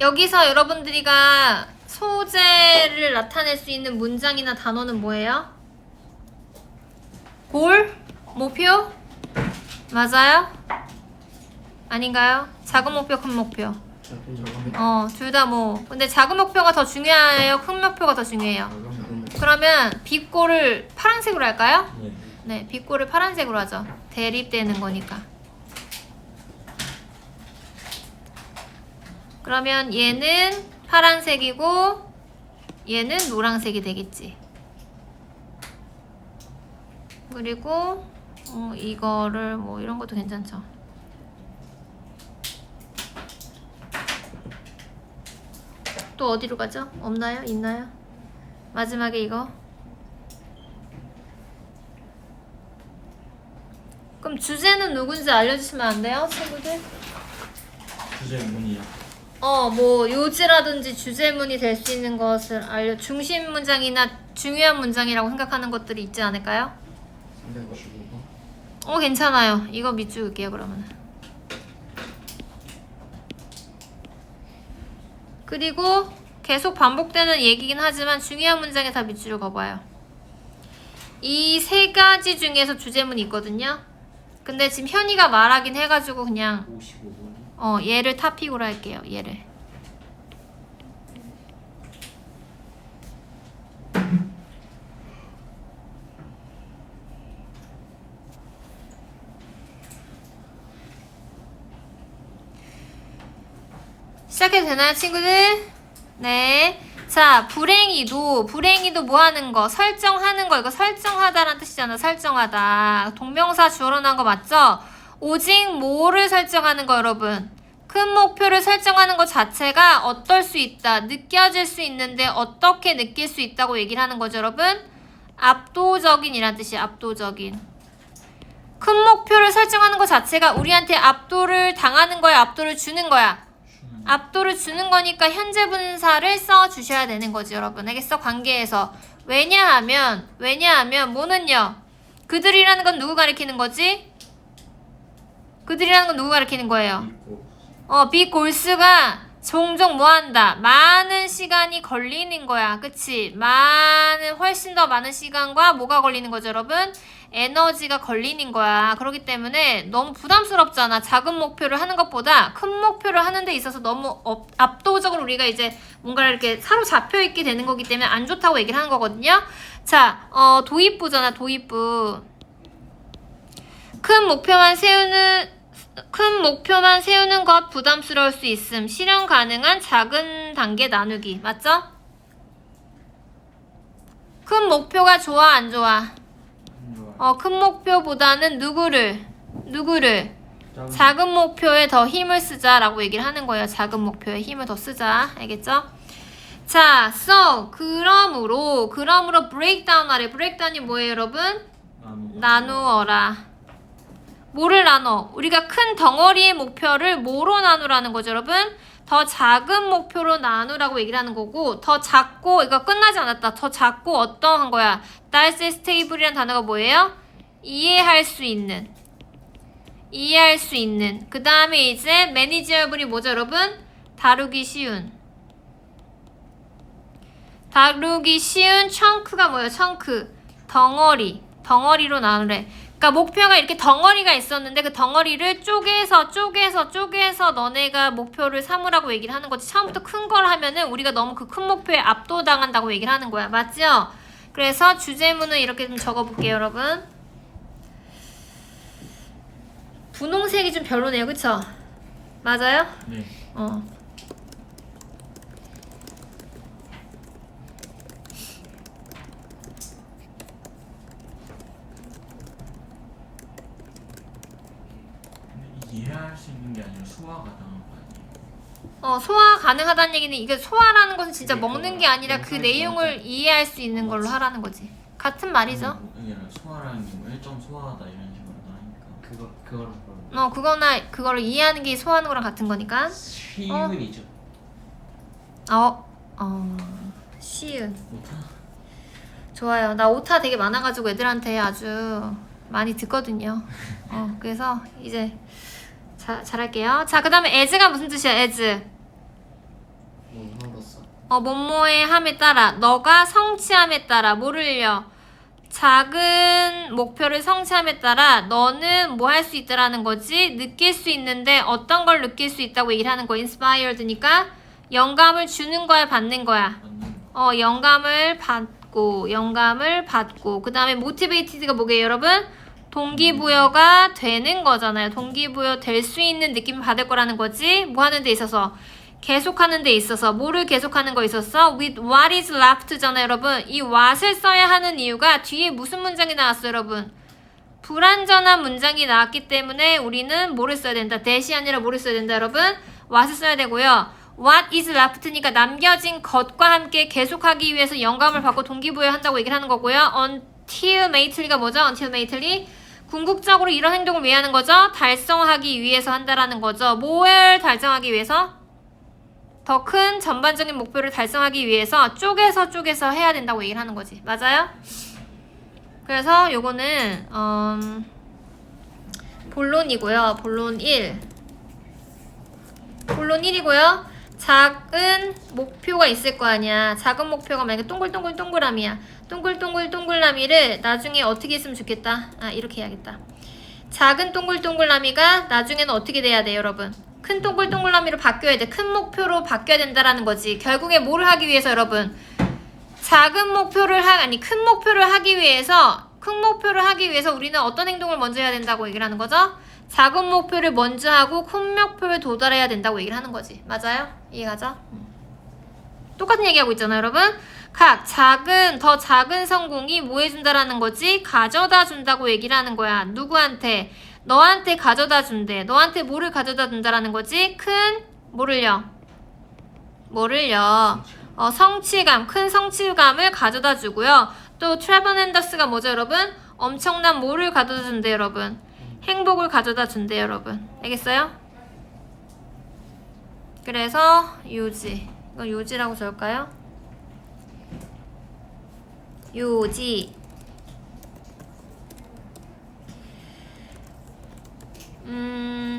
여기서 여러분들이가 소재를 나타낼 수 있는 문장이나 단어는 뭐예요? 골? 목표? 맞아요? 아닌가요? 작은 목표, 큰 목표. 둘 다 뭐. 근데 작은 목표가 더 중요해요? 큰 목표가 더 중요해요? 그러면 빗골을 파란색으로 할까요? 네, 빗골을 파란색으로 하죠. 대립되는 거니까. 그러면 얘는 파란색이고 얘는 노란색이 되겠지. 그리고 이거를 뭐 이런 것도 괜찮죠. 또 어디로 가죠? 없나요? 있나요? 마지막에 이거. 그럼 주제는 누군지 알려주시면 안 돼요, 친구들? 주제문이요. 뭐 요지라든지 주제문이 될 수 있는 것을 중심 문장이나 중요한 문장이라고 생각하는 것들이 있지 않을까요? 355번. 괜찮아요. 이거 밑줄 그을게요, 그러면. 그리고 계속 반복되는 얘기긴 하지만 중요한 문장에 다 밑줄을 그어봐요. 이 세 가지 중에서 주제문이 있거든요. 근데 지금 현이가 말하긴 해가지고 그냥 55번. 얘를 타픽으로 할게요. 얘를. 시작해도 되나요, 친구들? 네. 자, 불행히도 뭐 하는 거? 설정하는 거. 이거 설정하다라는 뜻이잖아. 설정하다. 동명사 주어로 나온 거 맞죠? 오직 뭐를 설정하는 거, 여러분? 큰 목표를 설정하는 것 자체가 어떨 수 있다. 느껴질 수 있는데 어떻게 느낄 수 있다고 얘기를 하는 거죠, 여러분? 압도적인이란 뜻이에요. 압도적인. 큰 목표를 설정하는 것 자체가 우리한테 압도를 당하는 거야? 압도를 주는 거야? 압도를 주는 거니까 현재 분사를 써주셔야 되는 거지, 여러분. 알겠어? 관계에서. 왜냐하면 뭐는요? 그들이라는 건 누구 가리키는 거지? 그들이라는 건 누구 가리키는 거예요? 빅골스가 종종 뭐한다? 많은 시간이 걸리는 거야. 그치? 훨씬 더 많은 시간과 뭐가 걸리는 거죠, 여러분? 에너지가 걸리는 거야. 그렇기 때문에 너무 부담스럽잖아. 작은 목표를 하는 것보다 큰 목표를 하는 데 있어서 너무 압도적으로 우리가 이제 뭔가 이렇게 사로잡혀 있게 되는 거기 때문에 안 좋다고 얘기를 하는 거거든요. 자, 도입부잖아, 도입부. 큰 목표만 세우는 것 부담스러울 수 있음. 실현 가능한 작은 단계 나누기. 맞죠? 큰 목표가 좋아, 안 좋아? 큰 목표보다는 누구를? 작은 목표에 더 힘을 쓰자라고 얘기를 하는 거예요. 작은 목표에 힘을 더 쓰자. 알겠죠? 자, so 그러므로 breakdown 하래. breakdown이 뭐예요, 여러분? 나누어라. 뭐를 나눠? 우리가 큰 덩어리의 목표를 뭐로 나누라는 거죠, 여러분? 더 작은 목표로 나누라고 얘기를 하는 거고, 더 작고, 이거 끝나지 않았다. 더 작고 어떠한 거야? digestible이라는 단어가 뭐예요? 이해할 수 있는. 그 다음에 이제 manageable이 뭐죠, 여러분? 다루기 쉬운. chunk가 뭐예요? chunk. 덩어리로 나누래. 그러니까 목표가 이렇게 덩어리가 있었는데 그 덩어리를 쪼개서 너네가 목표를 삼으라고 얘기를 하는 거지. 처음부터 큰 걸 하면은 우리가 너무 그 큰 목표에 압도당한다고 얘기를 하는 거야. 맞죠? 그래서 주제문을 이렇게 좀 적어볼게요, 여러분. 분홍색이 좀 별로네요, 그쵸? 맞아요? 네. 이해할 수 있는 게 아니라 소화가 가능한 거 아니에요? 소화 가능하다는 얘기는 이게 소화라는 것은 진짜 그러니까 먹는 게 아니라 그 영상에서 내용을 이해할 수 있는 걸로 하라는 거지. 같은 말이죠. 이게 아니라 소화라는 게 뭐 1점 소화하다 이런 식으로 나니까 그거를 이해하는 게 소화하는 거랑 같은 거니까. 쉬운이죠. 쉬운. 못하? 좋아요. 나 오타 되게 많아가지고 애들한테 아주 많이 듣거든요. 그래서 이제 잘할게요. 자, 그 다음에 as가 무슨 뜻이야, as? 뭐뭐의 함에 따라, 너가 성취함에 따라, 뭐를요? 작은 목표를 성취함에 따라 너는 뭐 할 수 있다라는 거지? 느낄 수 있는데 어떤 걸 느낄 수 있다고 얘기를 하는 거. inspired니까 영감을 주는 거야, 받는 거야? 영감을 받고 그 다음에 motivated가 뭐게요, 여러분? 동기부여가 되는 거잖아요. 동기부여 될 수 있는 느낌을 받을 거라는 거지. 뭐 하는 데 있어서? 계속하는 데 있어서. 뭐를 계속하는 거 있었어? with what is left잖아요, 여러분. 이 what을 써야 하는 이유가 뒤에 무슨 문장이 나왔어요, 여러분? 불완전한 문장이 나왔기 때문에 우리는 뭐를 써야 된다? that이 아니라 뭐를 써야 된다, 여러분? what을 써야 되고요. what is left니까 남겨진 것과 함께 계속하기 위해서 영감을 받고 동기부여한다고 얘기를 하는 거고요. until lately가 뭐죠? until lately 궁극적으로 이런 행동을 왜 하는 거죠? 달성하기 위해서 한다라는 거죠. 뭘 달성하기 위해서? 더 큰 전반적인 목표를 달성하기 위해서 쪼개서 해야 된다고 얘기를 하는 거지. 맞아요? 그래서 요거는 본론이고요. 본론 1. 본론 1이고요. 작은 목표가 있을 거 아니야. 작은 목표가 만약에 동글동글이야. 동글동글라미를 나중에 어떻게 했으면 좋겠다. 이렇게 해야겠다. 작은 동글동글라미가 나중에는 어떻게 돼야 돼, 여러분? 큰 동글동글라미로 바뀌어야 돼. 큰 목표로 바뀌어야 된다라는 거지. 결국에 뭐를 하기 위해서, 여러분? 큰 목표를 하기 위해서 우리는 어떤 행동을 먼저 해야 된다고 얘기를 하는 거죠? 작은 목표를 먼저 하고 큰 목표에 도달해야 된다고 얘기를 하는 거지. 맞아요? 이해가죠? 똑같은 얘기하고 있잖아요, 여러분. 더 작은 성공이 뭐 해준다라는 거지? 가져다 준다고 얘기를 하는 거야. 누구한테? 너한테 가져다 준대. 너한테 뭐를 가져다 준다라는 거지? 큰 뭐를요? 성취감, 큰 성취감을 가져다 주고요. 또 트레버 앤더스가 뭐죠, 여러분? 엄청난 뭐를 가져다 준대, 여러분? 행복을 가져다 준대, 여러분. 알겠어요? 그래서 요지. 이건 요지라고 적을까요? 요지.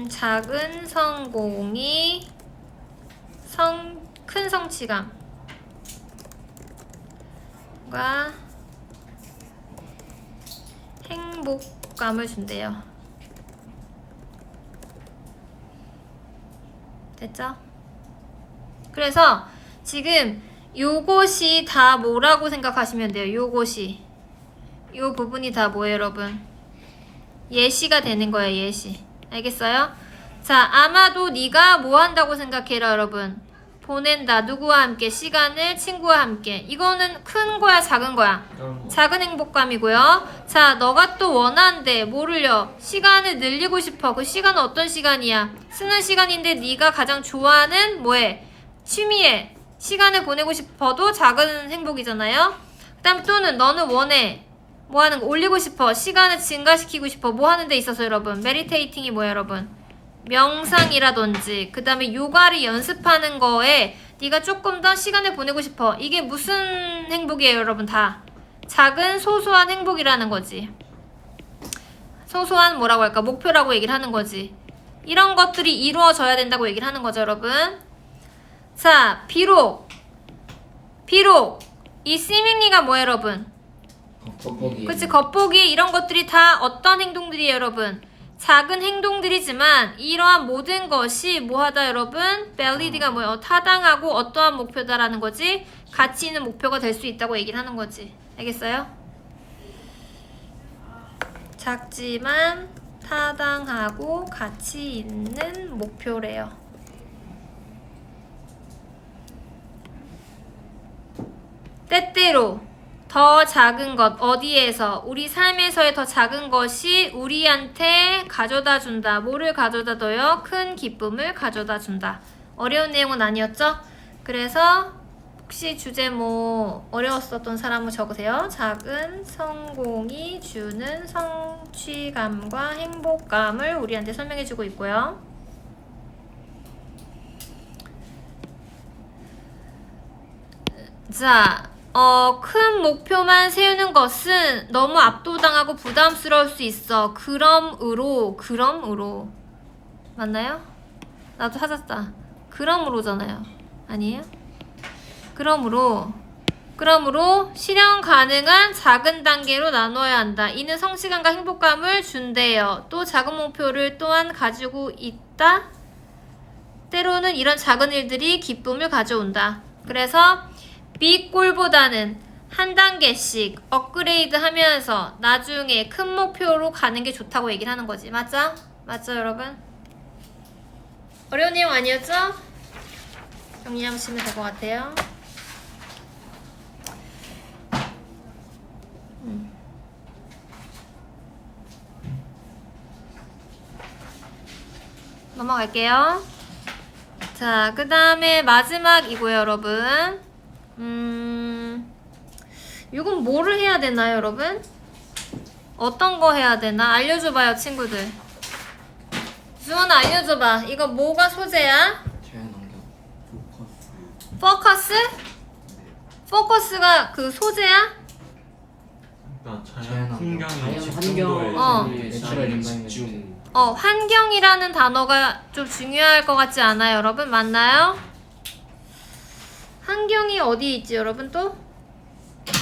작은 성공이 큰 성취감과 행복감을 준대요. 됐죠? 그래서 지금 요것이 다 뭐라고 생각하시면 돼요. 요것이. 요 부분이 다 뭐예요, 여러분? 예시가 되는 거예요, 예시. 알겠어요? 자, 아마도 네가 뭐 한다고 생각해라, 여러분? 보낸다. 누구와 함께? 시간을 친구와 함께. 이거는 큰 거야, 작은 거야? 작은 행복감이고요. 자, 너가 또 원하는데 뭐를요? 시간을 늘리고 싶어. 그 시간은 어떤 시간이야? 쓰는 시간인데 네가 가장 좋아하는 뭐해? 취미에 시간을 보내고 싶어도 작은 행복이잖아요. 그 다음 또는 너는 원해. 뭐 하는 거? 올리고 싶어. 시간을 증가시키고 싶어. 뭐 하는 데 있어서, 여러분? 메디테이팅이 뭐야, 여러분? 명상이라든지 그 다음에 요가를 연습하는 거에 네가 조금 더 시간을 보내고 싶어. 이게 무슨 행복이에요, 여러분? 다 작은 소소한 행복이라는 거지. 소소한 뭐라고 할까? 목표라고 얘기를 하는 거지. 이런 것들이 이루어져야 된다고 얘기를 하는 거죠, 여러분. 자, 비록 이 seemingly가 뭐예요, 여러분? 겉보기. 그치, 겉보기. 이런 것들이 다 어떤 행동들이에요, 여러분? 작은 행동들이지만 이러한 모든 것이 뭐하다, 여러분? valid가 뭐예요? 타당하고 어떠한 목표다라는 거지? 가치 있는 목표가 될 수 있다고 얘기를 하는 거지. 알겠어요? 작지만 타당하고 가치 있는 목표래요. 때때로 더 작은 것, 어디에서? 우리 삶에서의 더 작은 것이 우리한테 가져다 준다. 뭐를 가져다 줘요? 큰 기쁨을 가져다 준다. 어려운 내용은 아니었죠? 그래서 혹시 주제 뭐 어려웠었던 사람은 적으세요. 작은 성공이 주는 성취감과 행복감을 우리한테 설명해주고 있고요. 자, 큰 목표만 세우는 것은 너무 압도당하고 부담스러울 수 있어. 그러므로 맞나요? 나도 찾았다. 그러므로잖아요. 아니에요? 그러므로 실현 가능한 작은 단계로 나눠야 한다. 이는 성취감과 행복감을 준대요. 또 작은 목표를 또한 가지고 있다. 때로는 이런 작은 일들이 기쁨을 가져온다. 그래서 빅골보다는 한 단계씩 업그레이드 하면서 나중에 큰 목표로 가는 게 좋다고 얘기를 하는 거지. 맞죠? 맞죠, 여러분? 어려운 내용 아니었죠? 정리하시면 될 것 같아요. 넘어갈게요. 자, 그 다음에 마지막이고요, 여러분. 이건 뭐를 해야 되나요, 여러분? 어떤 거 해야 되나? 알려줘봐요, 친구들. 주원아, 알려줘봐. 이거 뭐가 소재야? 자연환경. 포커스? 포커스가 그 소재야? 그러니까 자연 자연환경. 풍경이 자연 집중도에 환경. 어. 내추럴 인바이러먼트. 환경이라는 단어가 좀 중요할 것 같지 않아요, 여러분? 맞나요? 환경이 어디 있지, 여러분? 또?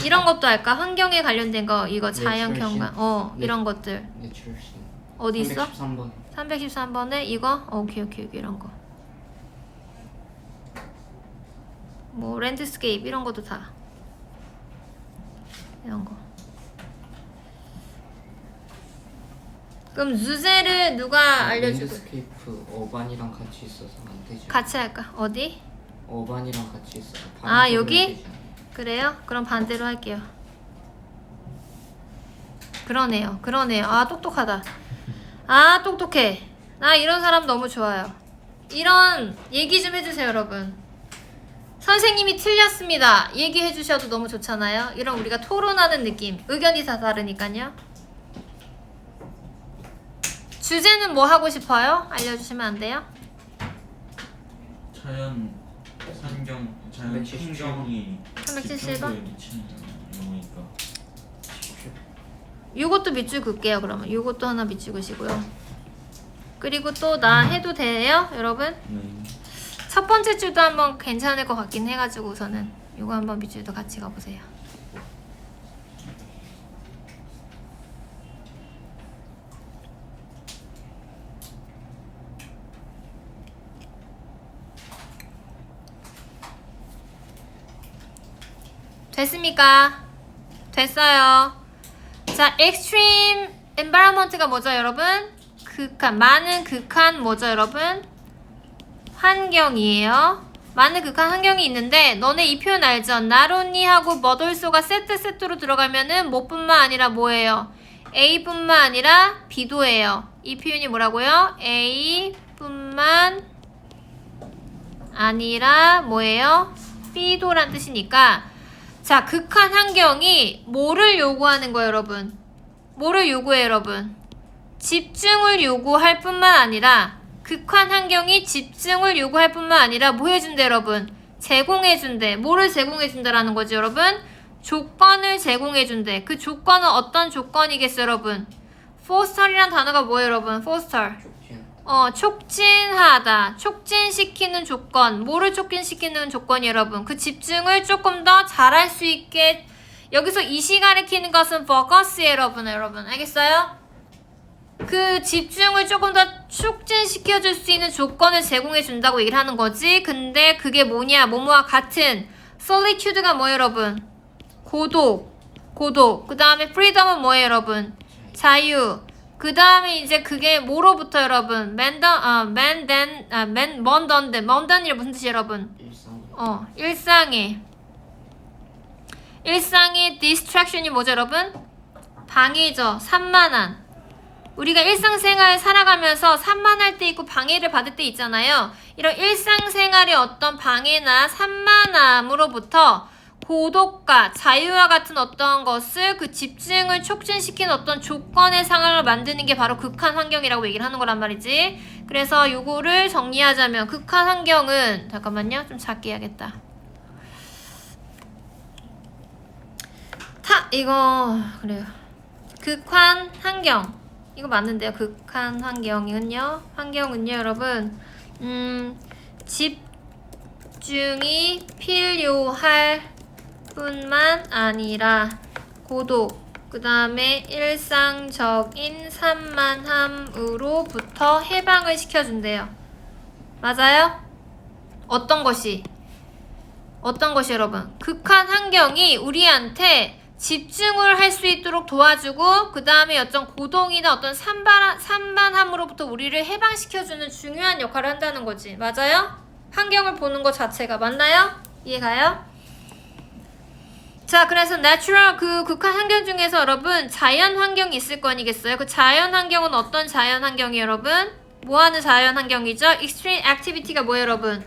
이런 것도 할까? 환경에 관련된 거, 이거 자연 경관, 이런 것들. 내추럴 신. 어디 있어? 313번. 313번에 이거? 오케이, 이런 거. 뭐, 랜드스케이프, 이런 것도 다. 이런 거. 그럼 주제를 누가 알려주고? 랜드스케이프 어반이랑 같이 있어서 안 되죠. 같이 할까? 어디? 어반이랑 같이 있어서. 아, 반대로 여기? 되지 않아요? 그래요? 그럼 반대로 할게요. 그러네요. 아, 똑똑하다. 아, 똑똑해. 나 이런 사람 너무 좋아요. 이런 얘기 좀 해주세요, 여러분. 선생님이 틀렸습니다. 얘기해 주셔도 너무 좋잖아요. 이런 우리가 토론하는 느낌. 의견이 다 다르니까요. 주제는 뭐 하고 싶어요? 알려주시면 안 돼요? 자연 산경 자연 377. 풍경이 377번? 집중도에 미치는 영향이니까. 요것도 밑줄 긋게요, 그러면. 요것도 하나 밑줄 그시고요. 그리고 또 나 해도 돼요, 여러분? 네. 첫 번째 줄도 한번 괜찮을 것 같긴 해가지고 우선은 요거 한번 밑줄도 같이 가보세요. 됐습니까? 됐어요. 자, extreme environment가 뭐죠, 여러분? 극한, 많은 극한 뭐죠, 여러분? 환경이에요. 많은 극한 환경이 있는데 너네 이 표현 알죠? not only 하고 but also가 세트로 들어가면은 뭐뿐만 아니라 뭐예요? A뿐만 아니라 B도예요. 이 표현이 뭐라고요? A뿐만 아니라 뭐예요? B도란 뜻이니까 자, 극한 환경이 뭐를 요구하는 거예요, 여러분? 뭐를 요구해요, 여러분? 집중을 요구할 뿐만 아니라 극한 환경이 집중을 요구할 뿐만 아니라 뭐 해준대, 여러분? 제공해준대. 뭐를 제공해준다라는 거지, 여러분? 조건을 제공해준대. 그 조건은 어떤 조건이겠어요, 여러분? foster이란 단어가 뭐예요, 여러분? foster. 촉진하다. 촉진시키는 조건. 뭐를 촉진시키는 조건이 여러분? 그 집중을 조금 더 잘할 수 있게. 여기서 이시 가리키는 것은 focus예요, 여러분. 알겠어요? 그 집중을 조금 더 촉진시켜줄 수 있는 조건을 제공해준다고 얘기를 하는 거지. 근데 그게 뭐냐? 뭐뭐와 같은. solitude가 뭐예요, 여러분? 고독. 그 다음에 freedom은 뭐예요, 여러분? 자유. 그 다음에 이제 그게 뭐로부터 여러분? 먼던이 무슨 뜻이에요, 여러분? 일상의 distraction이 뭐죠, 여러분? 방해죠. 산만한. 우리가 일상생활 살아가면서 산만할 때 있고 방해를 받을 때 있잖아요. 이런 일상생활의 어떤 방해나 산만함으로부터 고독과 자유와 같은 어떤 것을 그 집중을 촉진시키는 어떤 조건의 상황을 만드는 게 바로 극한 환경이라고 얘기를 하는 거란 말이지. 그래서 요거를 정리하자면 극한 환경은 잠깐만요. 좀 작게 해야겠다. 이거 그래요. 극한 환경. 이거 맞는데요. 극한 환경은요, 여러분. 집중이 필요할 뿐만 아니라 고독, 그 다음에 일상적인 산만함으로부터 해방을 시켜준대요. 맞아요? 어떤 것이 여러분? 극한 환경이 우리한테 집중을 할 수 있도록 도와주고 그 다음에 어떤 고동이나 어떤 산만함으로부터 우리를 해방시켜주는 중요한 역할을 한다는 거지. 맞아요? 환경을 보는 것 자체가. 맞나요? 이해가요? 자, 그래서 내추럴 그 극한 환경 중에서 여러분 자연 환경이 있을 거 아니겠어요? 그 자연 환경은 어떤 자연 환경이에요, 여러분? 뭐 하는 자연 환경이죠? Extreme activity가 뭐예요, 여러분?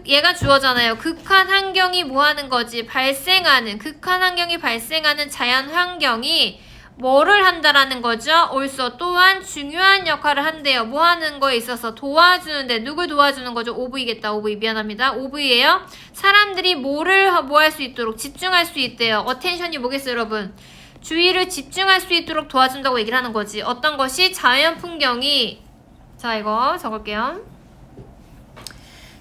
얘가 주어잖아요. 극한 환경이 뭐 하는 거지? 극한 환경이 발생하는 자연 환경이 뭐를 한다라는 거죠? also 또한 중요한 역할을 한대요. 뭐 하는 거에 있어서 도와주는데 누굴 도와주는 거죠? OV겠다. OV 미안합니다. OV예요. 사람들이 뭐 할 수 있도록 집중할 수 있대요. attention이 뭐겠어요, 여러분? 주의를 집중할 수 있도록 도와준다고 얘기를 하는 거지. 어떤 것이 자연 풍경이 자, 이거 적을게요.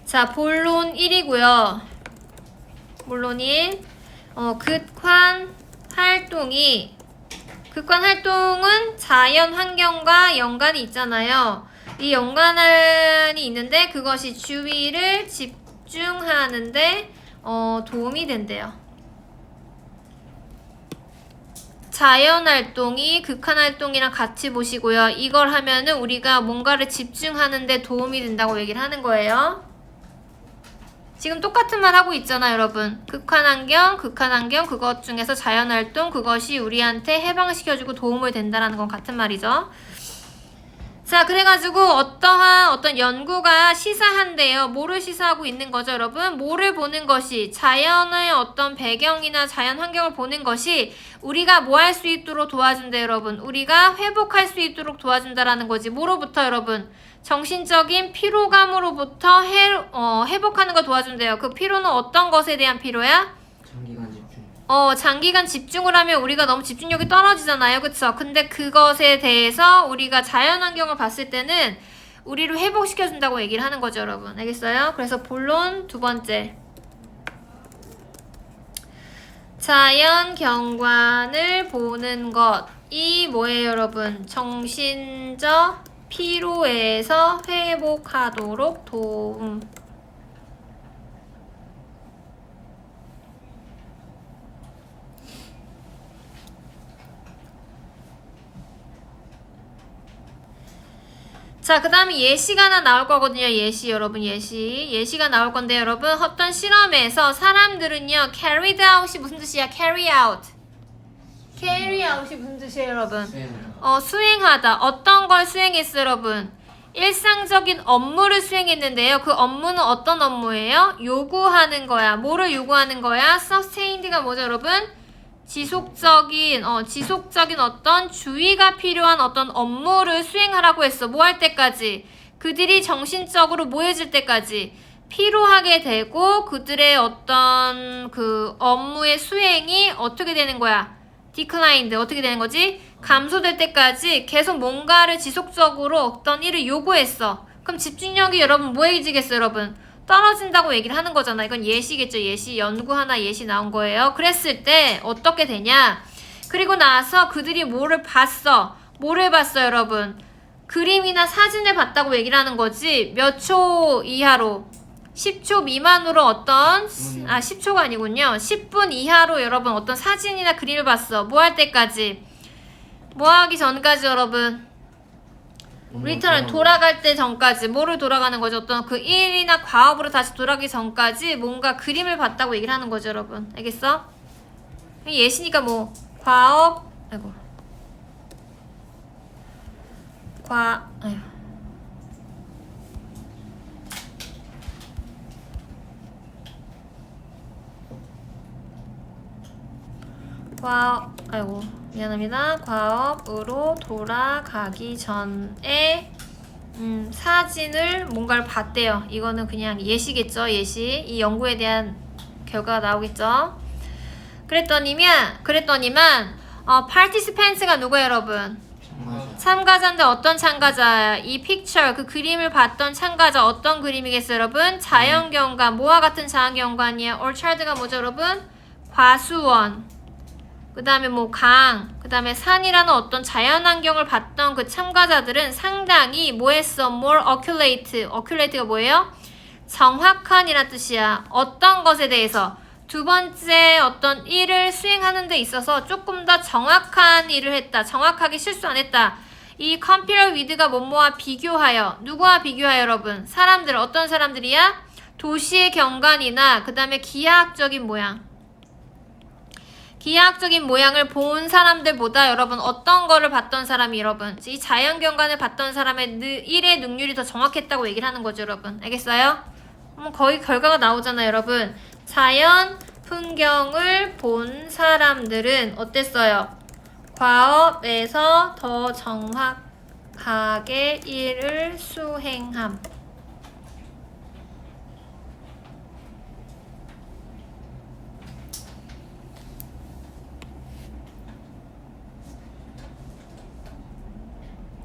자, 본론 1이고요. 본론 1. 극한 활동은 자연 환경과 연관이 있잖아요. 이 연관이 있는데 그것이 주의를 집중하는데 도움이 된대요. 자연 활동이 극한 활동이랑 같이 보시고요. 이걸 하면은 우리가 뭔가를 집중하는데 도움이 된다고 얘기를 하는 거예요. 지금 똑같은 말 하고 있잖아요, 여러분. 극한 환경, 그것 중에서 자연 활동, 그것이 우리한테 해방시켜주고 도움을 된다라는 건 같은 말이죠. 자, 그래가지고 어떤 연구가 시사한대요. 뭐를 시사하고 있는 거죠, 여러분? 뭐를 보는 것이, 자연의 어떤 배경이나 자연 환경을 보는 것이 우리가 뭐 할 수 있도록 도와준대요, 여러분. 우리가 회복할 수 있도록 도와준다라는 거지. 뭐로부터, 여러분? 정신적인 피로감으로부터 회복하는 거 도와준대요. 그 피로는 어떤 것에 대한 피로야? 장기간 집중. 장기간 집중을 하면 우리가 너무 집중력이 떨어지잖아요. 그쵸? 근데 그것에 대해서 우리가 자연환경을 봤을 때는 우리를 회복시켜준다고 얘기를 하는 거죠, 여러분. 알겠어요? 그래서 본론 두 번째. 자연 경관을 보는 것이 뭐예요, 여러분? 정신적 피로에서 회복하도록 도움. 자, 그 다음에 예시가 하나 나올 거거든요. 예시, 여러분. 예시가 나올 건데, 여러분. 어떤 실험에서 사람들은요, carried out이 무슨 뜻이야? carry out이 무슨 뜻이에요, 여러분? 수행하다. 어떤 걸 수행했어요, 여러분? 일상적인 업무를 수행했는데요. 그 업무는 어떤 업무예요? 요구하는 거야. 뭐를 요구하는 거야? sustained가 뭐죠, 여러분? 지속적인 어떤 주의가 필요한 어떤 업무를 수행하라고 했어. 뭐 할 때까지? 그들이 정신적으로 뭐해질 때까지 피로하게 되고 그들의 어떤 그 업무의 수행이 어떻게 되는 거야? declined. 어떻게 되는 거지? 감소될 때까지 계속 뭔가를 지속적으로 어떤 일을 요구했어. 그럼 집중력이 여러분 뭐해지겠어요, 여러분? 떨어진다고 얘기를 하는 거잖아. 이건 예시겠죠. 연구 하나 예시 나온 거예요. 그랬을 때 어떻게 되냐? 그리고 나서 그들이 뭐를 봤어, 여러분? 그림이나 사진을 봤다고 얘기를 하는 거지. 몇 초 이하로? 10초 미만으로 10초가 아니군요. 10분 이하로 여러분 어떤 사진이나 그림을 봤어. 뭐 할 때까지? 뭐 하기 전까지, 여러분? 리턴을 돌아갈 때 전까지. 뭐를 돌아가는 거죠? 어떤 그 일이나 과업으로 다시 돌아가기 전까지 뭔가 그림을 봤다고 얘기를 하는 거죠, 여러분. 알겠어? 예시니까 뭐 과업 미안합니다. 과업으로 돌아가기 전에 사진을 뭔가를 봤대요. 이거는 그냥 예시겠죠. 이 연구에 대한 결과가 나오겠죠. 그랬더니만 participant가 누구예요, 여러분? 참가자. 참가자인데 어떤 참가자야? 이 픽처, 그 그림을 봤던 참가자 어떤 그림이겠어요, 여러분? 자연경관, 뭐와 같은 자연경관이에요? orchard가 뭐죠, 여러분? 과수원. 그 다음에 뭐 강, 그 다음에 산이라는 어떤 자연환경을 봤던 그 참가자들은 상당히 뭐 했어? more accurate. accurate가 뭐예요? 정확한이란 뜻이야. 어떤 것에 대해서? 두 번째 어떤 일을 수행하는 데 있어서 조금 더 정확한 일을 했다. 정확하게 실수 안 했다. 이 compare with가 뭐뭐와 비교하여. 누구와 비교하여, 여러분? 사람들, 어떤 사람들이야? 도시의 경관이나 그 다음에 기하학적인 모양. 기하학적인 모양을 본 사람들보다 여러분 어떤 거를 봤던 사람이 여러분 이 자연경관을 봤던 사람의 일의 능률이 더 정확했다고 얘기를 하는 거죠, 여러분. 알겠어요? 거의 결과가 나오잖아요, 여러분. 자연 풍경을 본 사람들은 어땠어요? 과업에서 더 정확하게 일을 수행함.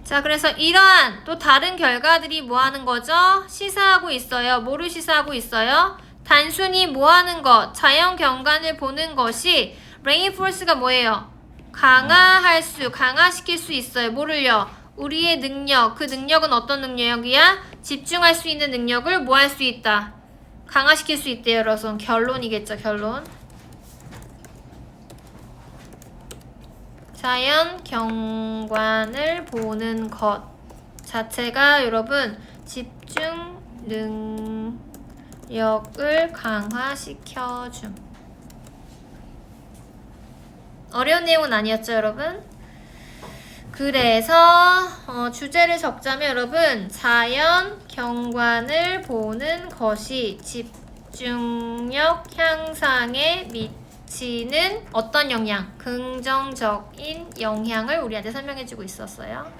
자, 그래서 이러한 또 다른 결과들이 뭐 하는 거죠? 시사하고 있어요. 뭐를 시사하고 있어요? 단순히 뭐 하는 것? 자연 경관을 보는 것이 reinforce가 뭐예요? 강화시킬 수 있어요. 뭐를요? 우리의 능력. 그 능력은 어떤 능력이야? 집중할 수 있는 능력을 뭐 할 수 있다? 강화시킬 수 있대요. 여러분, 결론이겠죠, 결론. 자연 경관을 보는 것 자체가 여러분 집중 능력을 강화시켜줌. 어려운 내용은 아니었죠, 여러분? 그래서 주제를 적자면 여러분 자연 경관을 보는 것이 집중력 향상에 미치는 어떤 영향? 긍정적인 영향을 우리한테 설명해주고 있었어요.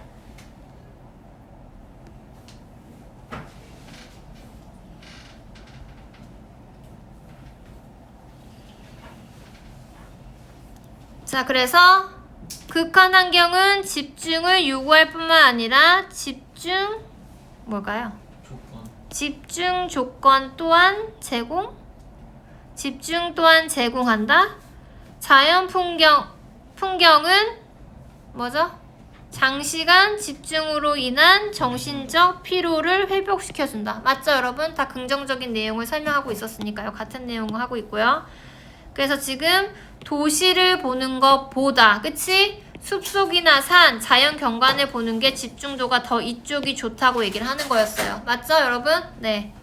자, 그래서 극한 환경은 집중을 요구할 뿐만 아니라 뭘까요? 집중 조건 또한 집중 또한 제공한다. 자연 풍경은 뭐죠? 장시간 집중으로 인한 정신적 피로를 회복시켜준다. 맞죠, 여러분? 다 긍정적인 내용을 설명하고 있었으니까요. 같은 내용을 하고 있고요. 그래서 지금 도시를 보는 것보다, 그치? 숲속이나 산, 자연 경관을 보는 게 집중도가 더 이쪽이 좋다고 얘기를 하는 거였어요. 맞죠, 여러분? 네.